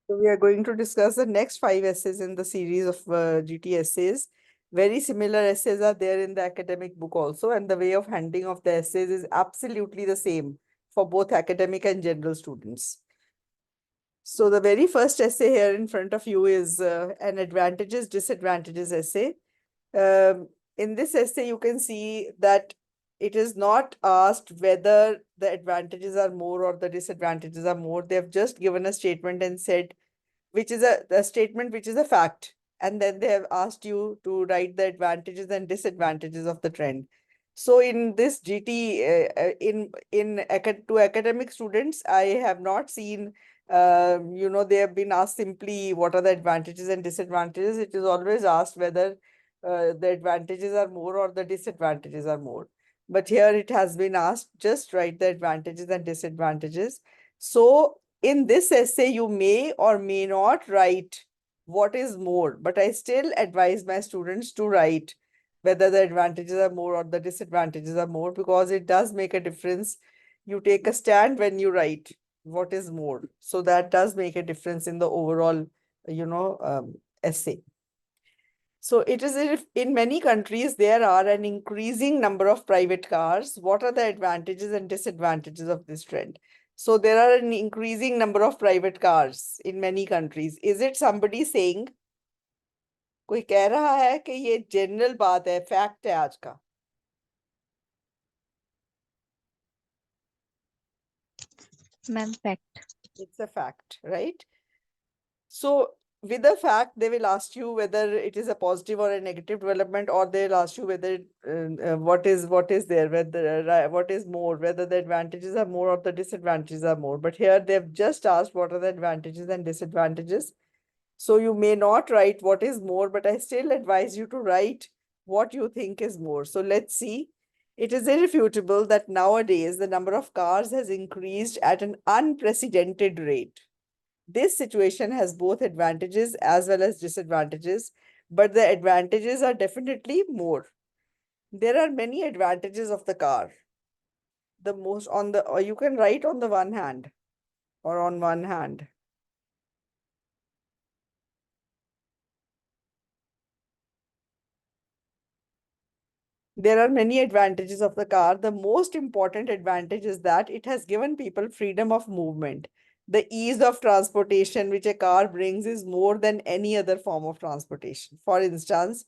So we are going to discuss the next 5 essays in the series of GT essays. Very similar essays are there in the academic book also, and the way of handling of the essays is absolutely the same for both academic and general students. So the very first essay here in front of you is an advantages, disadvantages essay. Um, in this essay, you can see that it is not asked whether the advantages are more or the disadvantages are more. They have just given a statement and said, which is a statement which is a fact. And then they have asked you to write the advantages and disadvantages of the trend. So in this GT, to academic students, I have not seen, they have been asked simply what are the advantages and disadvantages. It is always asked whether the advantages are more or the disadvantages are more. But here it has been asked, just write the advantages and disadvantages. So in this essay, you may or may not write what is more, but I still advise my students to write whether the advantages are more or the disadvantages are more, because it does make a difference. You take a stand when you write what is more. So that does make a difference in the overall, essay. So it is if in many countries there are an increasing number of private cars. What are the advantages and disadvantages of this trend? So there are an increasing number of private cars in many countries. Is it somebody saying? कोई कह रहा है कि ये general बात है, fact है आज का? Ma'am, fact. It's a fact, right? So with the fact, they will ask you whether it is a positive or a negative development, or they'll ask you whether what is there, whether what is more, whether the advantages are more or the disadvantages are more. But here they've just asked what are the advantages and disadvantages. So you may not write what is more, but I still advise you to write what you think is more. So let's see. It is irrefutable that nowadays the number of cars has increased at an unprecedented rate. This situation has both advantages as well as disadvantages, but the advantages are definitely more. There are many advantages of the car. The most on the, or you can write on the one hand or on one hand. There are many advantages of the car. The most important advantage is that it has given people freedom of movement. The ease of transportation which a car brings is more than any other form of transportation. For instance,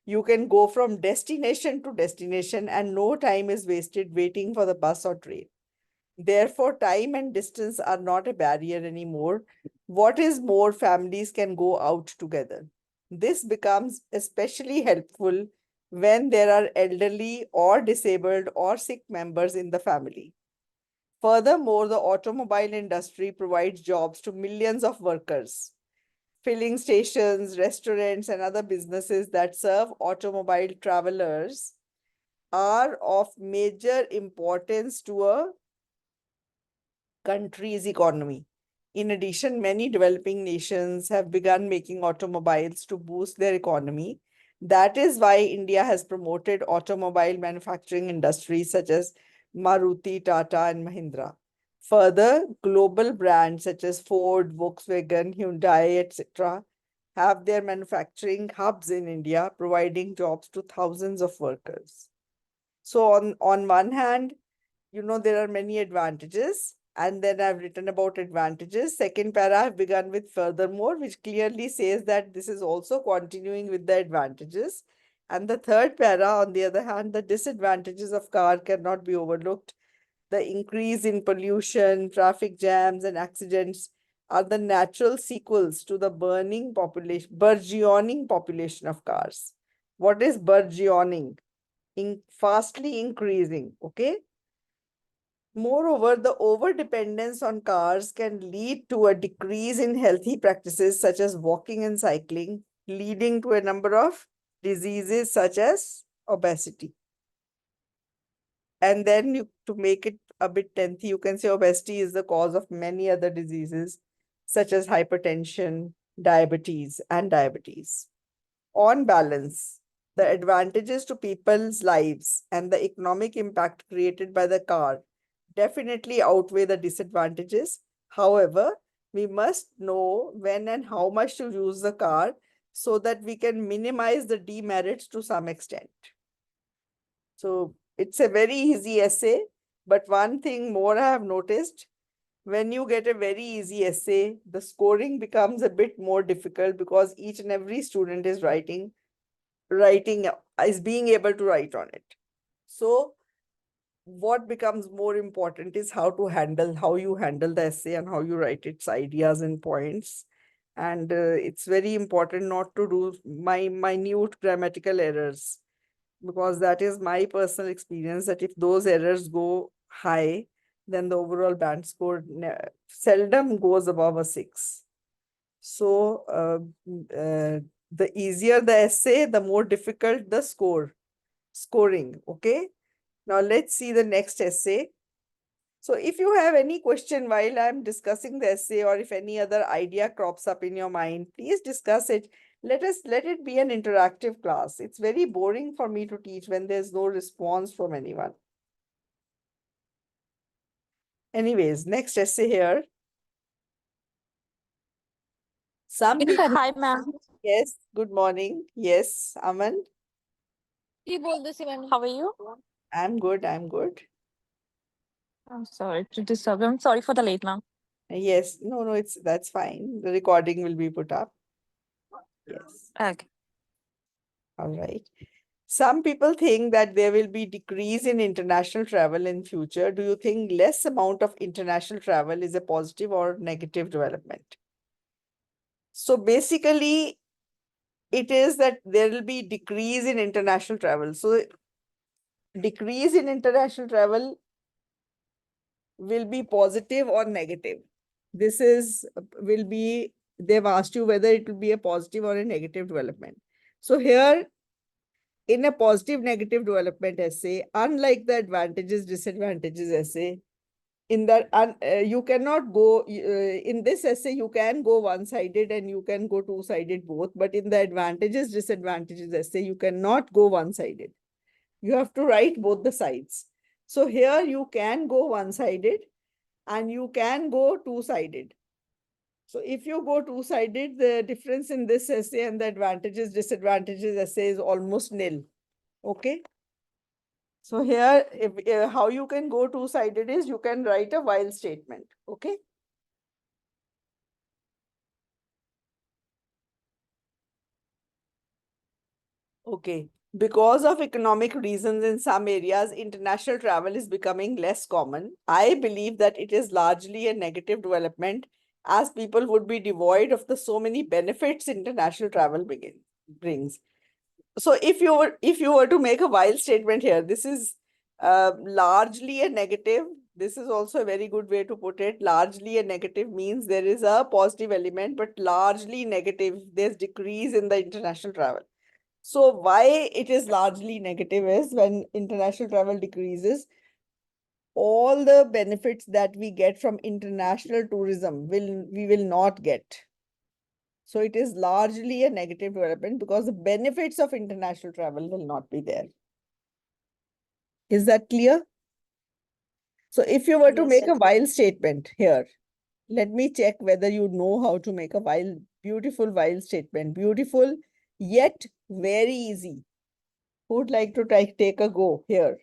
you can go from destination to destination and no time is wasted waiting for the bus or train. Therefore, time and distance are not a barrier anymore. What is more, families can go out together. This becomes especially helpful when there are elderly or disabled or sick members in the family. Furthermore, the automobile industry provides jobs to millions of workers. Filling stations, restaurants, and other businesses that serve automobile travelers are of major importance to a country's economy. In addition, many developing nations have begun making automobiles to boost their economy. That is why India has promoted automobile manufacturing industries such as Maruti, Tata, and Mahindra. Further, global brands such as Ford, Volkswagen, Hyundai, etc., have their manufacturing hubs in India, providing jobs to thousands of workers. So, on one hand, there are many advantages. And then I've written about advantages. Second para, I've begun with furthermore, which clearly says that this is also continuing with the advantages. And the third para, on the other hand, the disadvantages of car cannot be overlooked. The increase in pollution, traffic jams, and accidents are the natural sequels to the burgeoning population of cars. What is burgeoning? Fastly increasing, okay? Moreover, the over-dependence on cars can lead to a decrease in healthy practices such as walking and cycling, leading to a number of diseases such as obesity. And then to make it a bit lengthy, you can say obesity is the cause of many other diseases such as hypertension, diabetes, and diabetes. On balance, the advantages to people's lives and the economic impact created by the car definitely outweigh the disadvantages. However, We must know when and how much to use the car so that we can minimize the demerits to some extent. So it's a very easy essay, but one thing more I have noticed, when you get a very easy essay, the scoring becomes a bit more difficult because each and every student is is being able to write on it. So what becomes more important is how you handle the essay and how you write its ideas and points. And it's very important not to do minute grammatical errors, because that is my personal experience that if those errors go high, then the overall band score seldom goes above a 6. So the easier the essay, the more difficult the scoring. Okay. Now let's see the next essay. So if you have any question while I'm discussing the essay, or if any other idea crops up in your mind, please discuss it. Let it be an interactive class. It's very boring for me to teach when there's no response from anyone. Anyways, next essay here. Some people, Hi, ma'am. yes, good morning. Yes, Aman, How are you? I'm good, I'm good. I'm sorry to disturb you. I'm sorry for the late, ma'am. Yes, no, that's fine. The recording will be put up. Yes, Okay. all right. Some people think that there will be decrease in international travel in future. Do you think less amount of international travel is a positive or negative development? So basically, it is that there will be decrease in international travel. So decrease in international travel will be positive or negative. This is will be, they've asked you whether it will be a positive or a negative development. So here, in a positive negative development essay, unlike the advantages disadvantages essay, in that you cannot go in this essay you can go one-sided and you can go two-sided both, but in the advantages disadvantages essay you cannot go one-sided. You have to write both the sides. So here you can go one-sided and you can go two-sided. So if you go two-sided, the difference in this essay and the advantages disadvantages essay is almost nil. Okay. So here, how you can go two-sided is you can write a while statement. Okay. Okay. Because of economic reasons in some areas, international travel is becoming less common. I believe that it is largely a negative development, as people would be devoid of the so many benefits international travel brings. So if you were to make a while statement here, this is largely a negative. This is also a very good way to put it. Largely a negative means there is a positive element, but largely negative, there's decrease in the international travel. So why it is largely negative is when international travel decreases, all the benefits that we get from international tourism we will not get. So it is largely a negative development because the benefits of international travel will not be there. Is that clear? So if you were to make a while statement here, let me check whether you know how to make a beautiful while statement. Beautiful, yet very easy. Who would like to take a go here?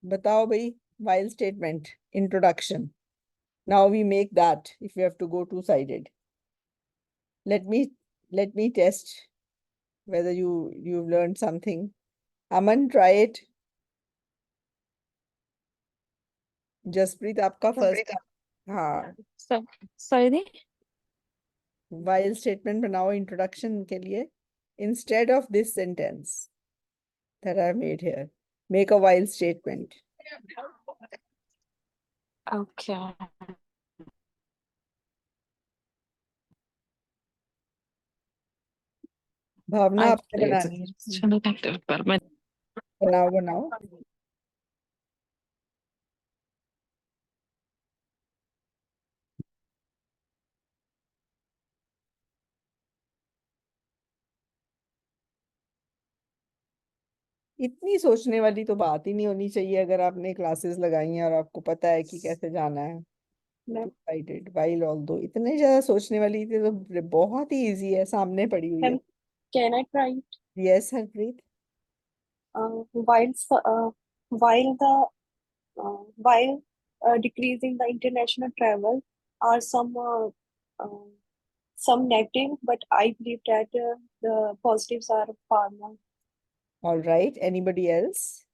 Batao bhai, while statement, introduction. Now we make that if we have to go two-sided. Let me test whether you've learned something. Aman, try it. Jaspreet, आपका first. हाँ, So, sorry. while statement बनाओ introduction के लिए. Instead of this sentence that I made here, make a while statement. Okay. Bhavna I आपने बनानी है. बनाओ बनाओ. इतनी सोचने वाली तो बात ही नहीं होनी चाहिए अगर आपने क्लासेस लगाई हैं और आपको पता है कि कैसे जाना है। मैम डिसाइडेड while although इतने ज्यादा सोचने वाली थी तो बहुत ही इजी है, सामने पड़ी हुई है। Ma'am can I try yes Harpreet. while while the while decreasing the international travel are uh, some negative, but I believe that the positives are far more. All right, anybody else?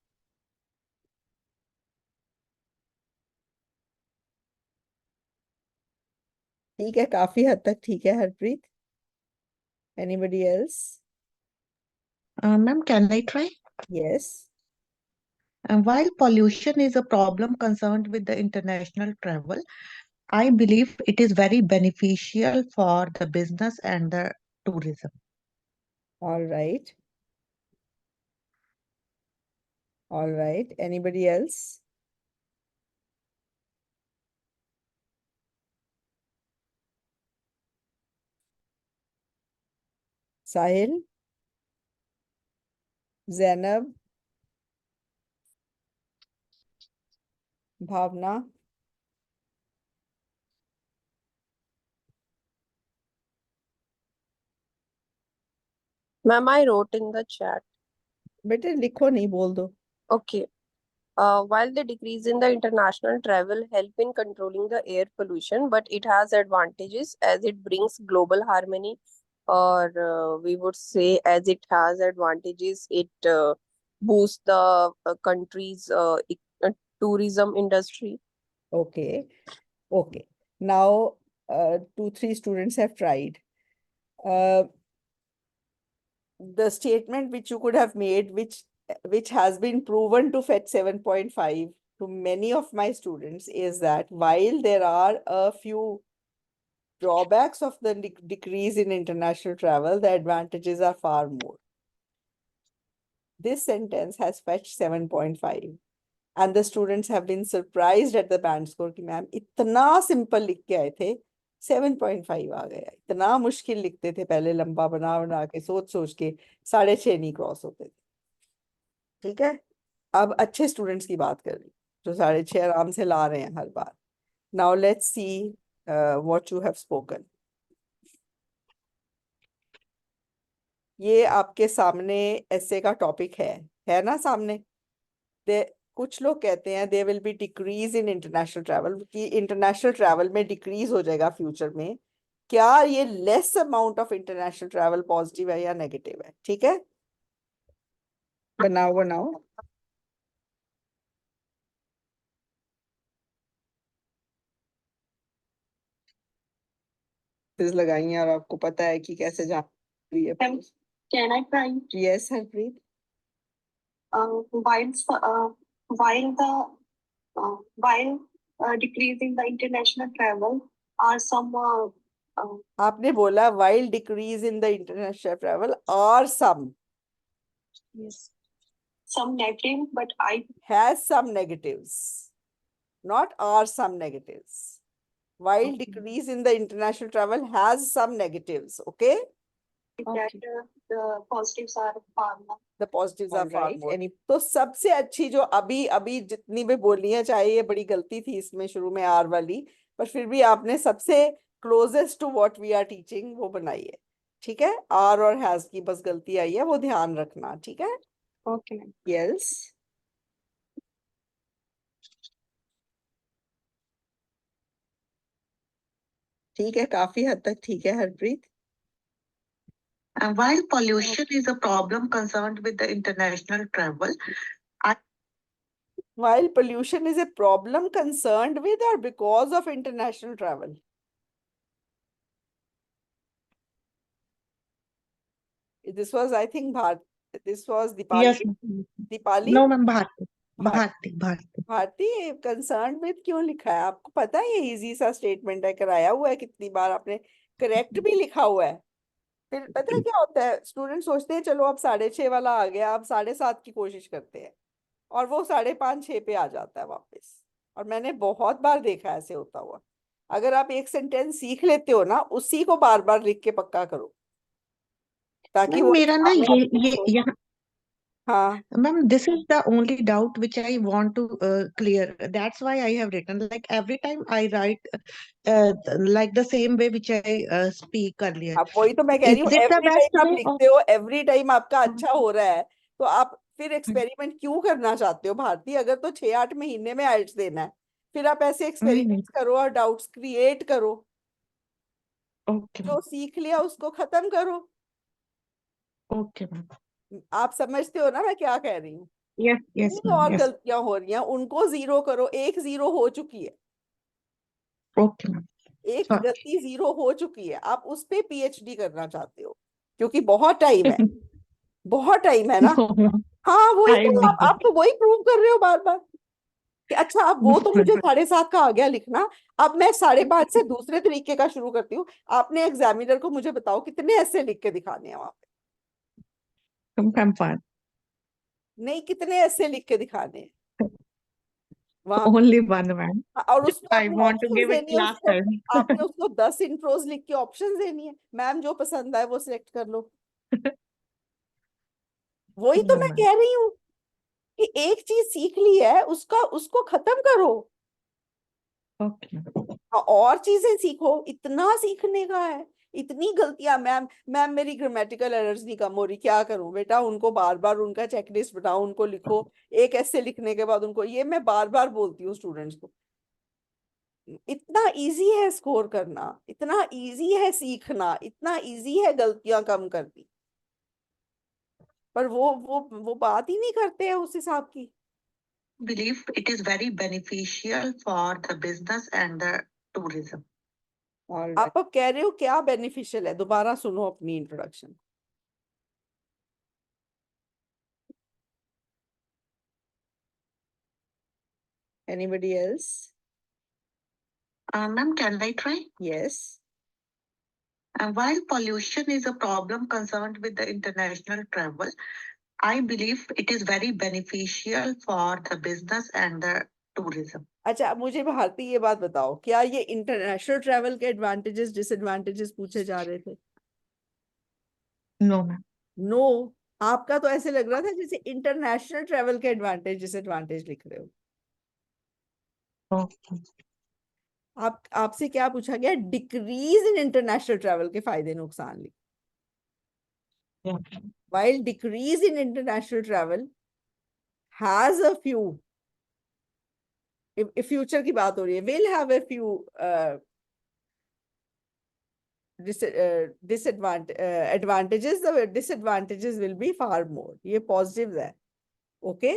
ठीक है, काफी हद तक ठीक है Harpreet. Anybody else? Ma'am, can I try? Yes. While pollution is a problem concerned with the international travel, I believe it is very beneficial for the business and the tourism. All right. All right, anybody else? Sahil? Zainab? Bhavna? Ma'am, I wrote in the chat. बेटे लिखो नहीं, बोल दो। Okay. While the decrease in the international travel help in controlling the air pollution, but it has advantages as it brings global harmony, or we would say as it has advantages, it boosts the country's tourism industry. Okay. Okay. Now, 2, 3 students have tried. The statement which you could have made, which has been proven to fetch 7.5 to many of my students, is that while there are a few drawbacks of the decrease in international travel, the advantages are far more. This sentence has fetched 7.5. And the students have been surprised at the band score कि ma'am इतना simple लिख के आए थे, 7.5 आ गया। इतना मुश्किल लिखते थे पहले, लंबा बना बना के सोच सोच के 6.5 नहीं क्रॉस होते थे। ठीक है, अब अच्छे स्टूडेंट्स की बात कर रही, जो 6.5 आराम से ला रहे हैं हर बार। Now let's see what you have spoken. ये आपके सामने ऐसे का टॉपिक है ना सामने। कुछ लोग कहते हैं they will be decrease in international travel, कि इंटरनेशनल ट्रैवल में डिक्रीज हो जाएगा फ्यूचर में। क्या ये less amount of international travel positive है या नेगेटिव है? ठीक है, बनाओ बनाओ। लगाई हैं और आपको पता है कि कैसे जाना है। Can I try? Yes Harpreet. While decreasing the international travel are some आपने बोला while decrease in the international travel are some yes, some negative, but I has some negatives, not are some negatives. While decrease in the international travel has some negatives, okay? think that the positives are far more. The positives are All far right. more. तो सबसे अच्छी जो अभी अभी जितनी भी बोली है, चाहे ये बड़ी गलती थी इसमें शुरू में आर वाली, पर फिर भी आपने सबसे closest to what we are teaching वो बनाई है। ठीक है, आर और हैज की बस गलती आई है, वो ध्यान रखना। ठीक है, Okay. यस। ठीक है, काफी हद तक ठीक है Harpreet. While pollution is a problem concerned with the international travel, While pollution is a problem concerned with or because of international travel? This was, I think, this was Dipali. yes, Dipali? no, ma'am, Bharti, Bharti. Bharti. Bharti concern with क्यों लिखा है? आपको पता है ये easy सा statement है, कराया हुआ है कितनी बार आपने, करेक्ट भी लिखा हुआ है। फिर पता है क्या होता है, स्टूडेंट सोचते हैं चलो अब 6.5 वाला आ गया, अब 7.5 की कोशिश करते हैं, और वो 5.5 6 पे आ जाता है वापस। और मैंने बहुत बार देखा ऐसे होता हुआ। अगर आप एक सेंटेंस सीख लेते हो ना, उसी को बार बार लिख के पक्का करो, ताकि मैम वो मेरा ना एग्जाम में ये आपको यहाँ हाँ Ma'am, this is the only doubt which I want to clear. That's why I have written. Like every time I write, like the same way which I speak earlier. अब वही तो मैं कह Is रही हूँ, it the every best time आप way or? लिखते हो, एवरी टाइम आपका अच्छा हो रहा है, तो आप फिर एक्सपेरिमेंट क्यों करना चाहते हो भारती? अगर तो 6-8 महीने में आइल्स देना है, फिर आप ऐसे नहीं, एक्सपेरिमेंट्स करो और डाउट्स क्रिएट करो, ओके जो मैम, सीख लिया उसको खत्म करो। ओके मैम, आप समझते हो ना मैं क्या कह रही हूँ? यस यस जितनी मैम, और यस, गलतियां हो रही हैं उनको जीरो करो, एक जीरो हो चुकी है, ओके मैम, एक सॉरी। गलती जीरो हो चुकी है, आप उस पे पीएचडी करना चाहते हो क्योंकि बहुत टाइम है, बहुत टाइम है ना। नो मैम, हाँ वही आई तो, नो। आप तो वही प्रूव कर रहे हो बार बार कि अच्छा अब वो तो मुझे 7.5 का आ गया लिखना, अब मैं 5.5 से दूसरे तरीके का शुरू करती हूँ। आपने एग्जामिनर को मुझे बताओ कितने ऐसे लिख के दिखाने हैं वहां मैम फाइन, पे, नहीं कितने ऐसे लिख के दिखाने हैं वहां पे। ओनली वन मैम, और उसमें आई आपने want two options give it देनी है लास्ट उसको, टाइम। आपने उसको 10 इंट्रोज लिख के ऑप्शंस देनी है, मैम जो पसंद आए वो सिलेक्ट कर लो। वही तो नो मैं मैम, कह रही हूँ कि एक चीज सीख ली है उसका उसको खत्म करो, ओके मैम, और चीजें सीखो, इतना सीखने का है। इतनी गलतियां, मैम मैम मेरी ग्रामेटिकल एरर्स नहीं कम हो रही, क्या करूं बेटा? उनको बार बार उनका चेकलिस्ट बनाओ, उनको लिखो, एक ऐसे लिखने के बाद उनको, ये मैं बार बार बोलती हूँ स्टूडेंट्स को, इतना इजी है स्कोर करना, इतना इजी है सीखना, इतना इजी है गलतियां कम करनी, पर वो बात ही नहीं करते हैं उस हिसाब की। believe it is very beneficial for the business and the tourism. आप अब कह रहे हो क्या बेनिफिशियल है? दोबारा सुनो अपनी introduction. Anybody else? Ma'am, can I try? Yes. While pollution is a problem concerned with the international travel, I believe it is very beneficial for the business and the tourism. अच्छा मुझे भारती ये बात बताओ, क्या ये इंटरनेशनल ट्रैवल के advantages disadvantages पूछे जा रहे थे? No, ma'am. नो। आपका तो ऐसे लग रहा था जैसे इंटरनेशनल ट्रैवल के एडवांटेज डिसएडवांटेज लिख रहे हो। Okay. आप आपसे क्या पूछा गया? डिक्रीज इन इंटरनेशनल ट्रैवल के फायदे नुकसान लिख। Yeah. while decrease in international travel has a few, if future की बात हो रही है, will have a few advantages, the disadvantages will be far more. ये positives है, okay?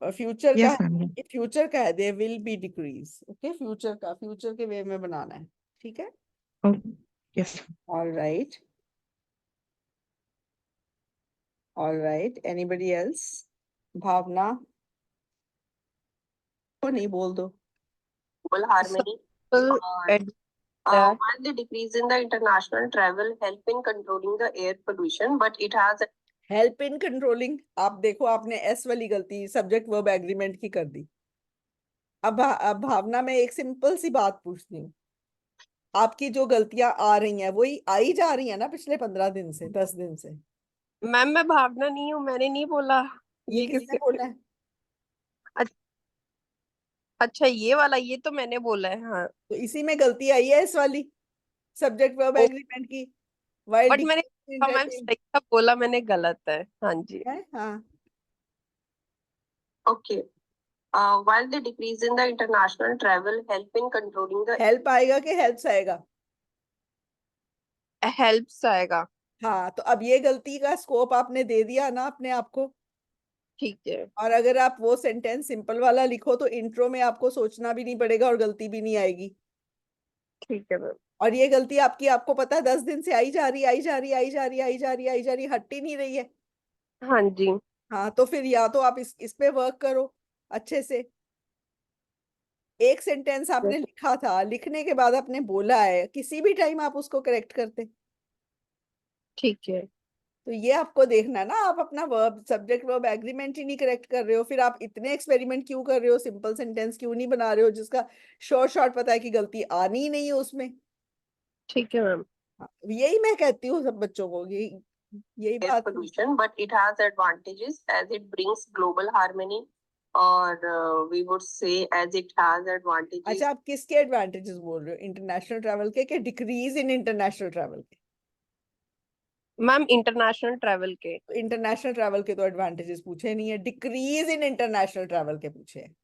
फ्यूचर का Yes, ma'am. फ्यूचर का है, there will be decrease, okay? Future का फ्यूचर के वे में बनाना है, ठीक है? Okay. Yes. all right, all right, anybody else? भावना को नहीं बोल दो। Global harmony. Well, Uh, that while the decrease in the international travel help in controlling the air pollution, but it has help in controlling, आप देखो आपने S वाली गलती subject verb agreement की कर दी। अब भावना में एक सिंपल सी बात पूछती हूँ, आपकी जो गलतियां आ रही हैं वही आई जा रही है ना पिछले 15 दिन से, 10 दिन से? मैम मैं भावना नहीं हूँ, मैंने नहीं बोला ये किसने बोला है? अच्छा ये वाला, ये तो मैंने बोला है हाँ। तो इसी में गलती आई है इस वाली सब्जेक्ट वर्ब एग्रीमेंट की, वाइल बट मैंने मैम सही था बोला, मैंने गलत है, हाँ जी। है। हाँ okay, while the decrease in the international travel help in controlling the help आएगा कि हेल्प्स आएगा? helps आएगा। हाँ तो अब ये गलती का स्कोप आपने दे दिया ना अपने आप को। ठीक है, और अगर आप वो सेंटेंस सिंपल वाला लिखो तो इंट्रो में आपको सोचना भी नहीं पड़ेगा और गलती भी नहीं आएगी। ठीक है मैम। और ये गलती आपकी, आपको पता है 10 दिन से आई जा रही आई जा रही आई जा रही आई जा रही आई जा रही, हट ही नहीं रही है। हाँ जी, हाँ तो फिर या तो आप इस पे वर्क करो अच्छे से। एक सेंटेंस आपने लिखा था, लिखने के बाद आपने बोला है, किसी भी टाइम आप उसको करेक्ट करते। ठीक है, तो ये आपको देखना ना, आप अपना वर्ब सब्जेक्ट वर्ब एग्रीमेंट ही नहीं करेक्ट कर रहे हो, फिर आप इतने एक्सपेरिमेंट क्यों कर रहे हो? सिंपल सेंटेंस क्यों नहीं बना रहे हो जिसका शॉर्ट शॉर्ट पता है कि गलती आनी ही नहीं है उसमें? ठीक है मैम। हाँ, यही मैं कहती हूँ सब बच्चों को कि यही air बात pollution, but it has advantages as it brings global harmony, or we would say as it has advantages. अच्छा, आप किसके एडवांटेजेस बोल रहे हो? इंटरनेशनल ट्रैवल के डिक्रीज इन इंटरनेशनल ट्रैवल के? मैम इंटरनेशनल ट्रैवल के। इंटरनेशनल ट्रैवल के तो एडवांटेजेस पूछे नहीं है, डिक्रीज इन इंटरनेशनल ट्रैवल के पूछे हैं।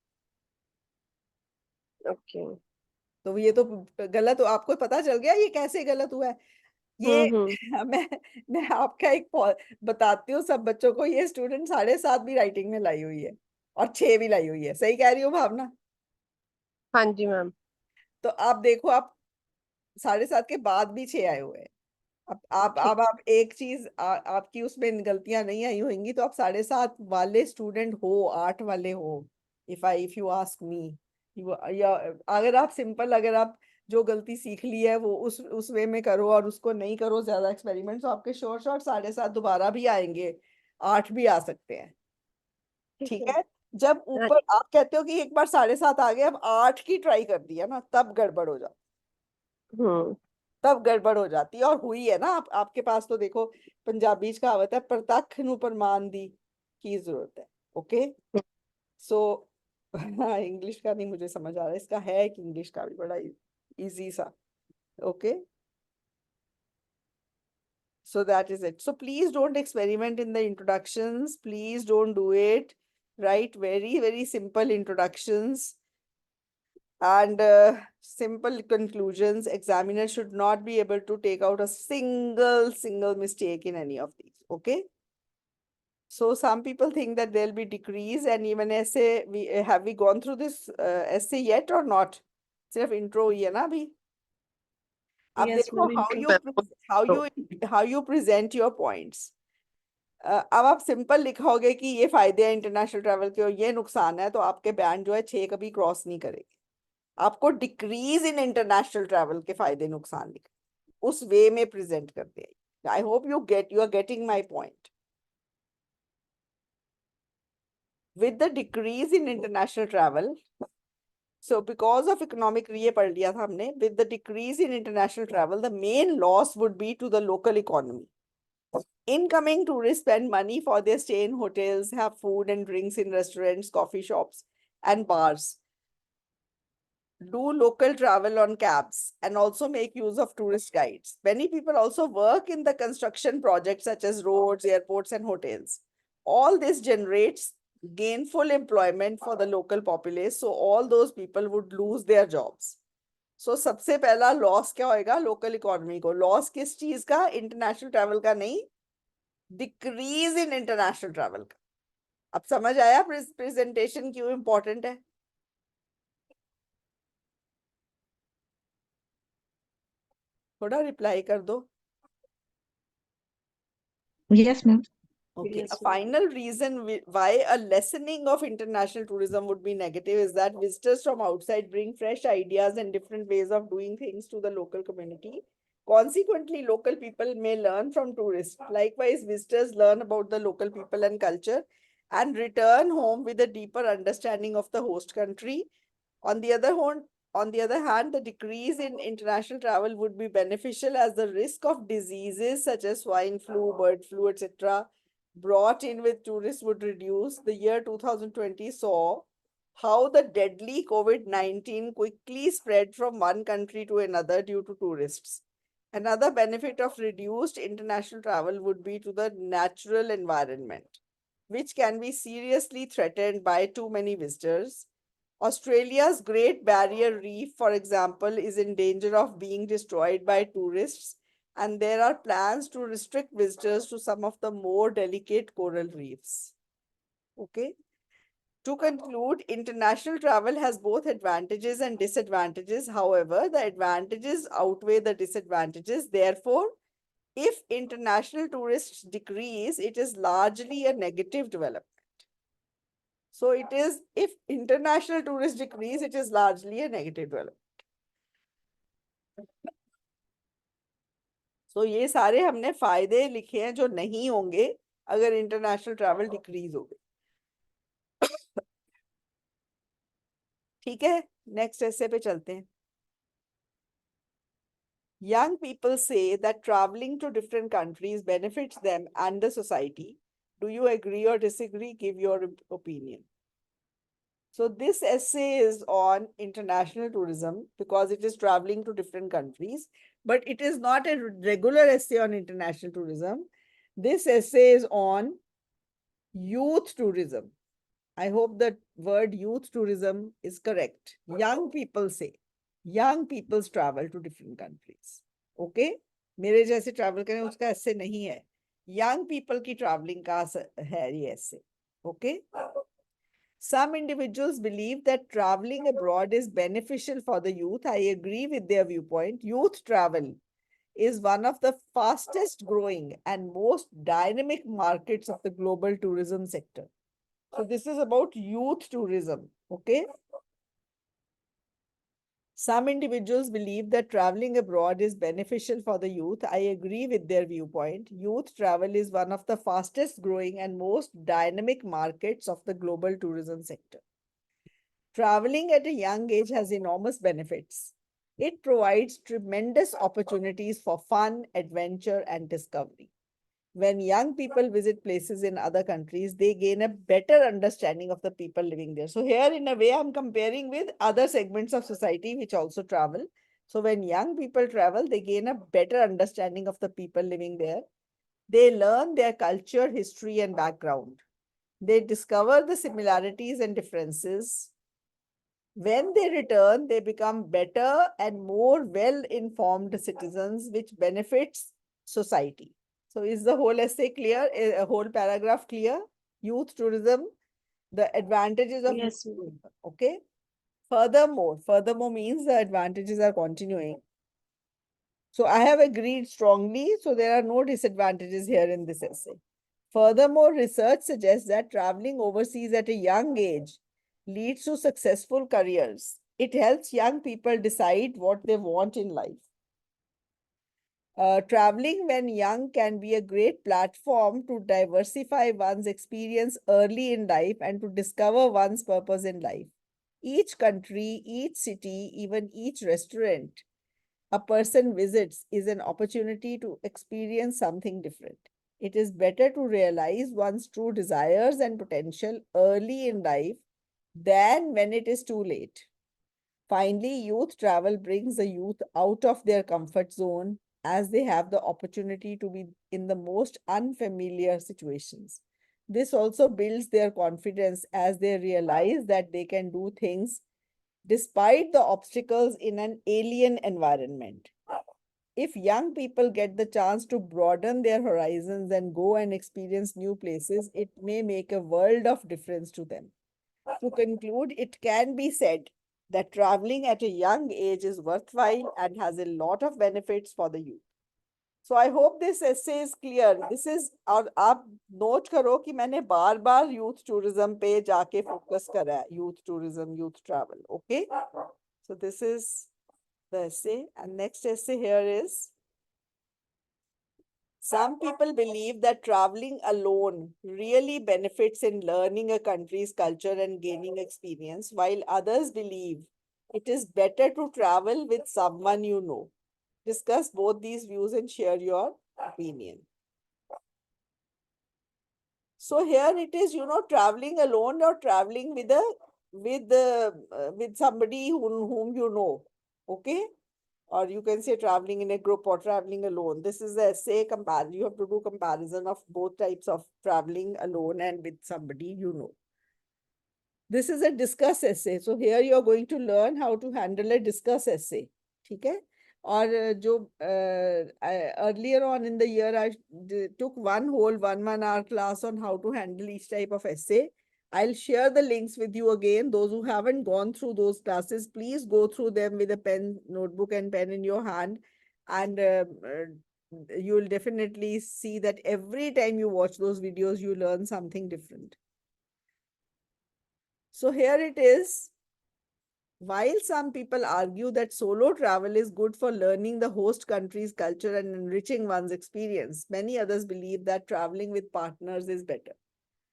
ओके। तो ये तो गलत, आपको पता चल गया ये कैसे गलत हुआ है ये? मैं आपका एक बताती हूँ सब बच्चों को, ये स्टूडेंट 7.5 भी राइटिंग में लाई हुई है और 6 भी लाई हुई है। सही कह रही हूँ भावना? हाँ जी मैम। तो आप देखो, आप 7.5 के बाद भी 6 आए हुए हैं। आप एक चीज आपकी उसमें गलतियां नहीं आई होंगी, तो आप 7.5 वाले स्टूडेंट हो, 8 वाले हो। इफ यू आस्क मी, या अगर आप सिंपल, अगर आप जो गलती सीख ली है वो उस वे में करो और उसको नहीं करो ज्यादा एक्सपेरिमेंट, तो आपके शॉर्ट 7.5 दोबारा भी आएंगे, 8 भी आ सकते हैं। ठीक है? जब ऊपर आप कहते हो कि एक बार 7.5 आ गए, अब 8 की ट्राई कर दिया ना, तब गड़बड़ हो जाती, तब गड़बड़ हो जाती है। और हुई है ना, आपके पास तो देखो, पंजाबी च कहावत है, प्रतख नु प्रमाण दी की जरूरत है। ओके, सो हाँ, इंग्लिश का नहीं मुझे समझ आ रहा, इसका है एक इंग्लिश का भी बड़ा इजी सा। Okay, so that is it. So please don't experiment in the introductions, please don't do it. Write very simple introductions and simple conclusions. Examiner should not be able to take out a single mistake in any of these. Okay, so some people think that there'll be decrease, and even essay, have we gone through this essay yet or not? सिर्फ intro ही है ना अभी। अब Yes, देखो ma'am, how you present your points. अब आप simple लिखोगे कि ये फायदे हैं इंटरनेशनल ट्रैवल के और ये नुकसान है, तो आपके बैंड जो है 6 कभी क्रॉस नहीं करेगी। आपको डिक्रीज इन इंटरनेशनल ट्रैवल के फायदे नुकसान लिख उस वे में प्रेजेंट करते हैं। I hope you are getting my point. With the decrease in international travel, so because of economic, ये पढ़ लिया था हमने, with the decrease in international travel, the main loss would be to the local economy. Incoming tourists spend money for their stay in hotels, have food and drinks in restaurants, coffee shops, and bars, do local travel on cabs, and also make use of tourist guides. Many people also work in the construction projects such as roads, airports, and hotels. All this generates gainful employment for the local populace, so all those people would lose their jobs. So सबसे पहला loss क्या होएगा local economy को? Loss किस चीज का? International travel का नहीं, डिक्रीज इन इंटरनेशनल ट्रैवल का। अब समझ आया प्रेजेंटेशन क्यों इंपॉर्टेंट है? थोड़ा रिप्लाई कर दो। Yes, ma'am. Okay, Yes, a final reason why a lessening of international tourism would be negative is that visitors from outside bring fresh ideas and different ways of doing things to the local community. Consequently, local people may learn from tourists. Likewise, visitors learn about the local people and culture and return home with a deeper understanding of the host country. On the other hand, the decrease in international travel would be beneficial as the risk of diseases such as swine flu, bird flu, etc. brought in with tourists would reduce. The year 2020 saw how the deadly COVID-19 quickly spread from one country to another due to tourists. Another benefit of reduced international travel would be to the natural environment, which can be seriously threatened by too many visitors. Australia's Great Barrier Reef, for example, is in danger of being destroyed by tourists, and there are plans to restrict visitors to some of the more delicate coral reefs. Okay. To conclude, international travel has both advantages and disadvantages. However, the advantages outweigh the disadvantages. Therefore, if international tourists decrease, it is largely a negative development. So it is, if international tourists decrease, it is largely a negative development. So ये सारे हमने फायदे लिखे हैं जो नहीं होंगे अगर इंटरनेशनल ट्रैवल डिक्रीज हो गई। ठीक है, नेक्स्ट ऐसे पे चलते हैं। Young people say that traveling to different countries benefits them and the society. Do you agree or disagree? Give your opinion. So this essay is on international tourism because it is traveling to different countries, but it is not a regular essay on international tourism. This essay is on youth tourism. I hope the word youth tourism is correct. Young people say, young people's travel to different countries. Okay? मेरे जैसे travel करें उसका essay नहीं है. Young people की traveling का है ये essay. Okay? Some individuals believe that traveling abroad is beneficial for the youth. I agree with their viewpoint. Youth travel is one of the fastest growing and most dynamic markets of the global tourism sector. So this is about youth tourism, okay? Some individuals believe that traveling abroad is beneficial for the youth. I agree with their viewpoint. Youth travel is one of the fastest growing and most dynamic markets of the global tourism sector. Traveling at a young age has enormous benefits. It provides tremendous opportunities for fun, adventure, and discovery. When young people visit places in other countries, they gain a better understanding of the people living there. So here, in a way, I'm comparing with other segments of society which also travel. So when young people travel, they gain a better understanding of the people living there. They learn their culture, history, and background. They discover the similarities and differences. When they return, they become better and more well-informed citizens, which benefits society. So is the whole essay clear? A whole paragraph clear? Youth tourism, the advantages of Yes, youth tourism. Okay. Furthermore means the advantages are continuing. So I have agreed strongly. So there are no disadvantages here in this essay. Furthermore, research suggests that traveling overseas at a young age leads to successful careers. It helps young people decide what they want in life. Traveling when young can be a great platform to diversify one's experience early in life and to discover one's purpose in life. Each country, each city, even each restaurant a person visits is an opportunity to experience something different. It is better to realize one's true desires and potential early in life than when it is too late. Finally, youth travel brings the youth out of their comfort zone as they have the opportunity to be in the most unfamiliar situations. This also builds their confidence as they realize that they can do things despite the obstacles in an alien environment. If young people get the chance to broaden their horizons and go and experience new places, it may make a world of difference to them. To conclude, it can be said that traveling at a young age is worthwhile and has a lot of benefits for the youth. So I hope this essay is clear. This is, और आप note करो कि मैंने बार-बार youth tourism पे जाके focus करा है. Youth tourism, youth travel. Okay? So this is the essay. And next essay here is, some people believe that traveling alone really benefits in learning a country's culture and gaining experience, while others believe it is better to travel with someone you know. Discuss both these views and share your opinion. So here it is, traveling alone or traveling with somebody whom you know. Okay? Or you can say traveling in a group or traveling alone. This is the essay comparison. You have to do comparison of both types of traveling alone and with somebody you know. This is a discuss essay. So here you are going to learn how to handle a discuss essay. Okay? Or earlier on in the year, I took one whole 1 hour class on how to handle each type of essay. I'll share the links with you again. Those who haven't gone through those classes, please go through them with a pen, notebook and pen in your hand. And you'll definitely see that every time you watch those videos, you learn something different. So here it is. While some people argue that solo travel is good for learning the host country's culture and enriching one's experience, many others believe that traveling with partners is better.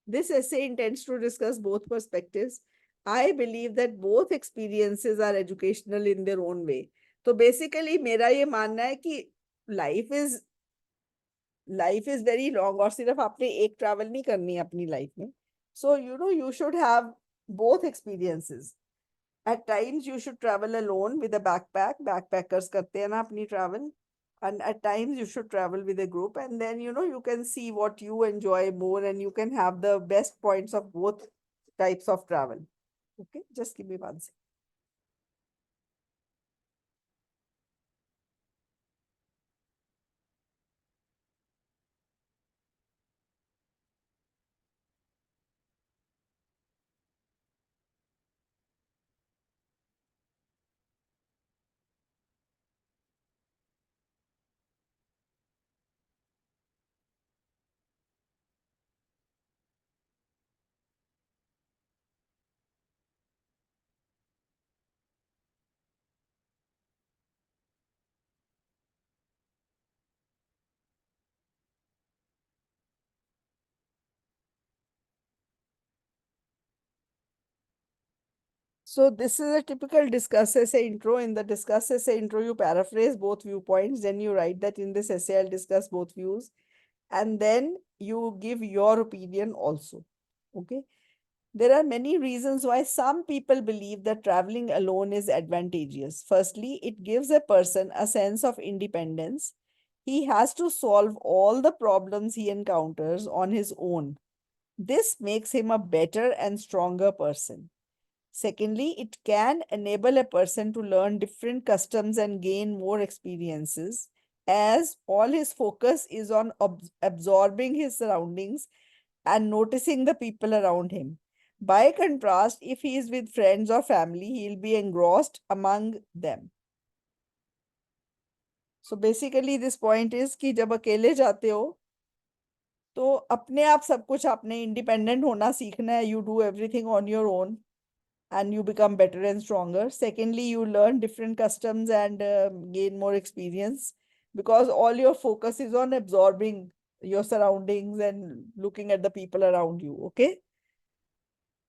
This essay intends to discuss both perspectives. I believe that both experiences are educational in their own way. तो basically मेरा ये मानना है कि life is very long, और सिर्फ आपने एक ट्रैवल नहीं करनी है अपनी लाइफ में. So you should have both experiences. At times you should travel alone with a backpack. Backpackers करते हैं ना अपनी travel. And at times you should travel with a group, and then you can see what you enjoy more, and you can have the best points of both types of travel. Okay, just give me one second. So this is a typical discuss essay intro. In the discuss essay intro, you paraphrase both viewpoints. Then you write that in this essay, I'll discuss both views. And then you give your opinion also. Okay. There are many reasons why some people believe that traveling alone is advantageous. Firstly, it gives a person a sense of independence. He has to solve all the problems he encounters on his own. This makes him a better and stronger person. Secondly, it can enable a person to learn different customs and gain more experiences, as all his focus is on absorbing his surroundings and noticing the people around him. By contrast, if he is with friends or family, he'll be engrossed among them. So basically this point is कि जब अकेले जाते हो तो अपने आप सब कुछ आपने इंडिपेंडेंट होना सीखना है. You do everything on your own and you become better and stronger. Secondly, you learn different customs and gain more experience, because all your focus is on absorbing your surroundings and looking at the people around you. Okay.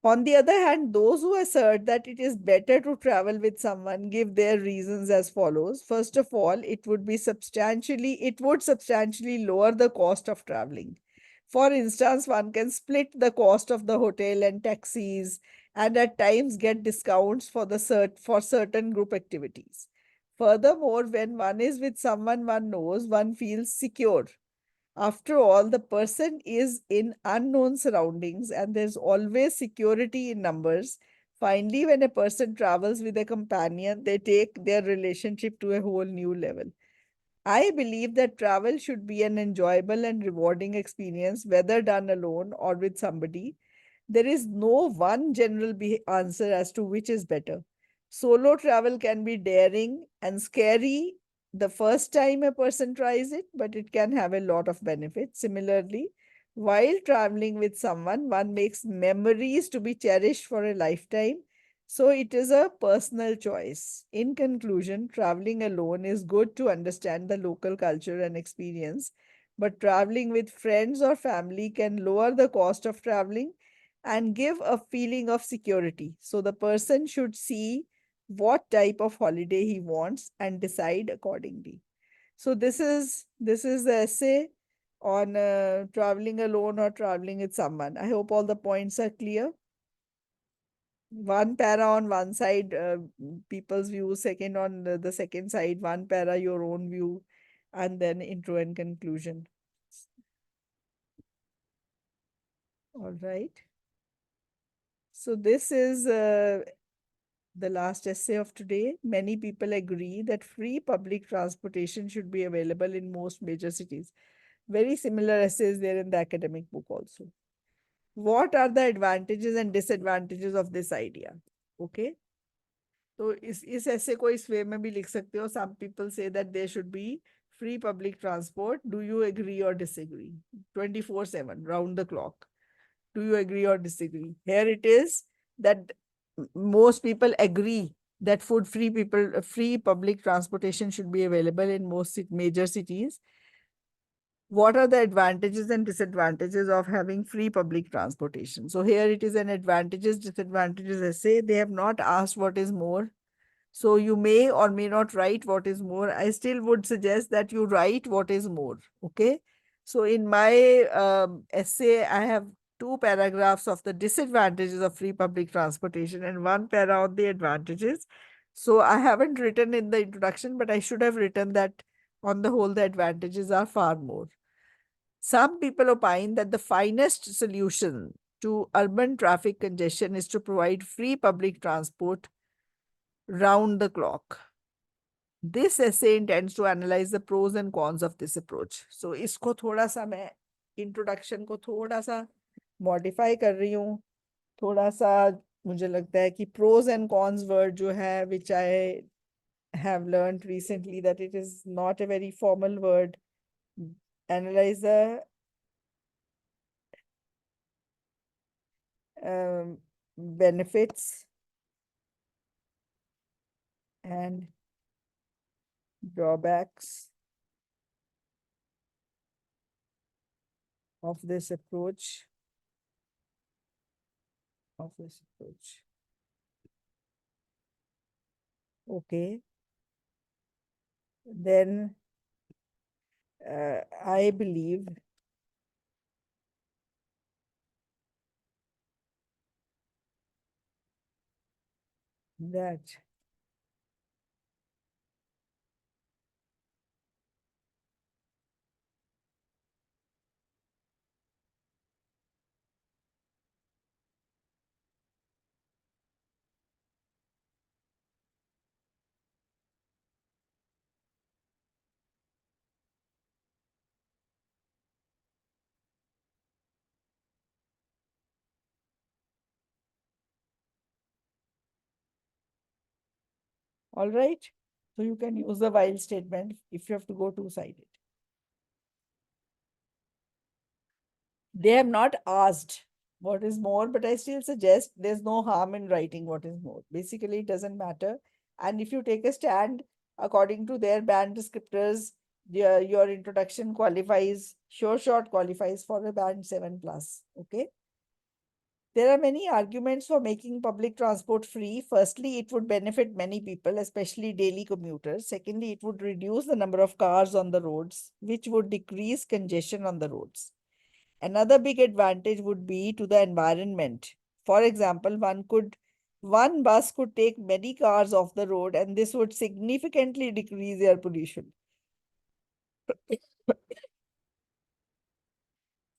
On the other hand, those who assert that it is better to travel with someone give their reasons as follows. First of all, it would substantially lower the cost of traveling. For instance, one can split the cost of the hotel and taxis, and at times get discounts for certain group activities. Furthermore, when one is with someone one knows, one feels secure. After all, the person is in unknown surroundings and there's always security in numbers. Finally, when a person travels with a companion, they take their relationship to a whole new level. I believe that travel should be an enjoyable and rewarding experience, whether done alone or with somebody. There is no one general answer as to which is better. Solo travel can be daring and scary the first time a person tries it, but it can have a lot of benefits. Similarly, while traveling with someone, one makes memories to be cherished for a lifetime. So it is a personal choice. In conclusion, traveling alone is good to understand the local culture and experience, but traveling with friends or family can lower the cost of traveling and give a feeling of security. So the person should see what type of holiday he wants and decide accordingly. So this is the essay on traveling alone or traveling with someone. I hope all the points are clear. One para on one side, people's view, second on the second side, one para your own view, and then intro and conclusion. All right. So this is the last essay of today. Many people agree that free public transportation should be available in most major cities. Very similar essays there in the academic book also. What are the advantages and disadvantages of this idea? Okay. तो इस ऐसे को इस वे में भी लिख सकते हो. Some people say that there should be free public transport. Do you agree or disagree? 24/7, round the clock. Do you agree or disagree? Here it is that most people agree that free public transportation should be available in most major cities. What are the advantages and disadvantages of having free public transportation? So here it is an advantages, disadvantages essay. They have not asked what is more So you may or may not write what is more. I still would suggest that you write what is more. Okay. So in my essay, I have 2 paragraphs of the disadvantages of free public transportation and 1 para on the advantages. So I haven't written in the introduction, but I should have written that on the whole, the advantages are far more. Some people opine that the finest solution to urban traffic congestion is to provide free public transport round the clock. This essay intends to analyze the pros and cons of this approach. So इसको थोड़ा सा मैं introduction को थोड़ा सा modify कर रही हूँ. थोड़ा सा मुझे लगता है कि pros and cons word जो है, which I have learned recently that it is not a very formal word. Analyze the benefits and drawbacks of this approach. Okay. Then I believe that all right. So you can use the while statement if you have to go two-sided. They have not asked what is more, but I still suggest there's no harm in writing what is more. Basically, it doesn't matter. And if you take a stand according to their band descriptors, your introduction qualifies, Sure Shot qualifies for a band 7+. Okay. There are many arguments for making public transport free. Firstly, it would benefit many people, especially daily commuters. Secondly, it would reduce the number of cars on the roads, which would decrease congestion on the roads. Another big advantage would be to the environment. For example, one bus could take many cars off the road, and this would significantly decrease air pollution.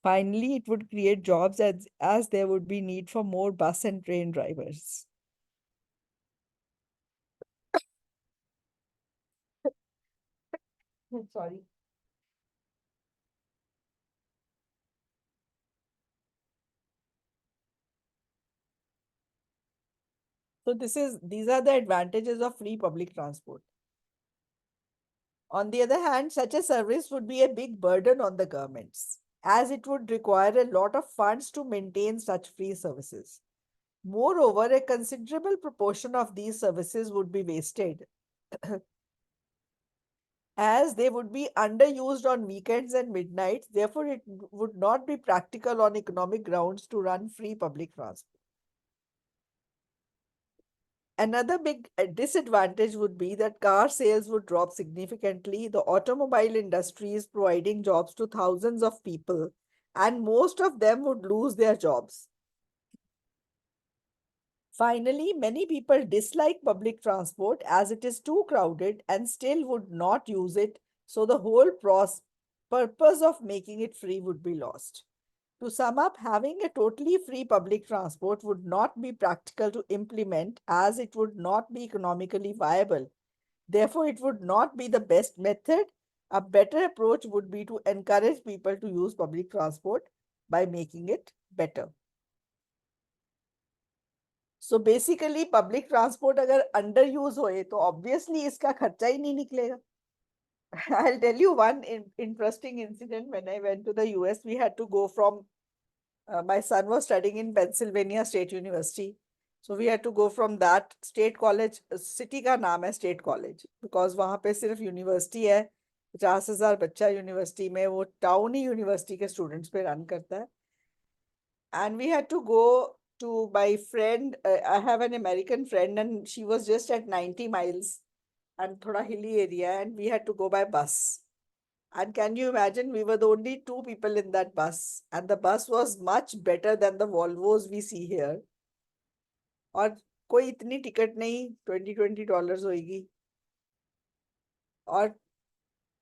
Finally, it would create jobs as there would be need for more bus and train drivers. Sorry. So these are the advantages of free public transport. On the other hand, such a service would be a big burden on the governments, as it would require a lot of funds to maintain such free services. Moreover, a considerable proportion of these services would be wasted, as they would be underused on weekends and midnights. Therefore, it would not be practical on economic grounds to run free public transport. Another big disadvantage would be that car sales would drop significantly. The automobile industry is providing jobs to thousands of people, and most of them would lose their jobs. Finally, many people dislike public transport as it is too crowded and still would not use it, so the whole purpose of making it free would be lost. To sum up, having a totally free public transport would not be practical to implement, as it would not be economically viable. Therefore, it would not be the best method. A better approach would be to encourage people to use public transport by making it better. So basically, public transport अगर underuse होए तो obviously इसका खर्चा ही नहीं निकलेगा. I'll tell you one interesting incident. When I went to the US, we had to go from my son was studying in Pennsylvania State University. So we had to go from that state college, city का नाम है state college, because वहाँ पे सिर्फ university है. 50,000 बच्चा university में, वो town ही university के students पे run करता है. And we had to go to my friend. I have an American friend, and she was just at 90 miles and thoda hilly area, and we had to go by bus. And can you imagine, we were the only two people in that bus, and the bus was much better than the Volvos we see here. और कोई इतनी ticket नहीं, $20 होगी, और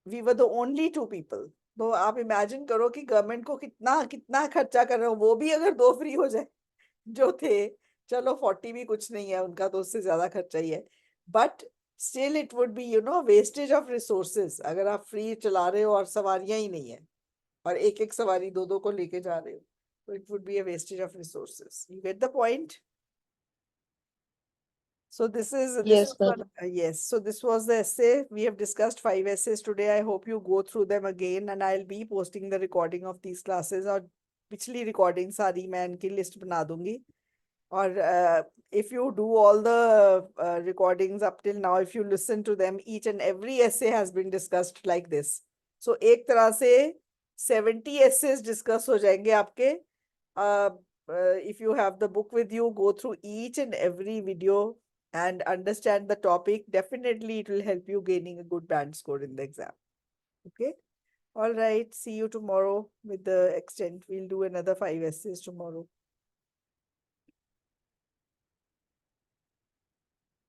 we were the only two people. तो आप imagine करो कि गवर्नमेंट को कितना कितना खर्चा कर रहे हो, वो भी अगर 2 फ्री हो जाए जो थे, चलो 40 भी कुछ नहीं है, उनका तो उससे ज्यादा खर्चा ही है, but still it would be wastage of resources अगर आप फ्री चला रहे हो और सवारियां ही नहीं है, और एक एक सवारी दो को लेके जा रहे हो, तो it would be a wastage of resources. You get the point? So this Yes, was ma'am. yes. So this was the essay. We have discussed 5 essays today. I hope you go through them again, and I'll be posting the recording of these classes. और पिछली recording सारी मैं इनकी list बना दूंगी. और if you do all the recordings up till now, if you listen to them, each and every essay has been discussed like this. So एक तरह से 70 essays discuss हो जाएंगे आपके. If you have the book with you, go through each and every video and understand the topic. Definitely it will help you gaining a good band score in the exam. Okay. All right. See you tomorrow with the extent. We'll do another 5 essays tomorrow.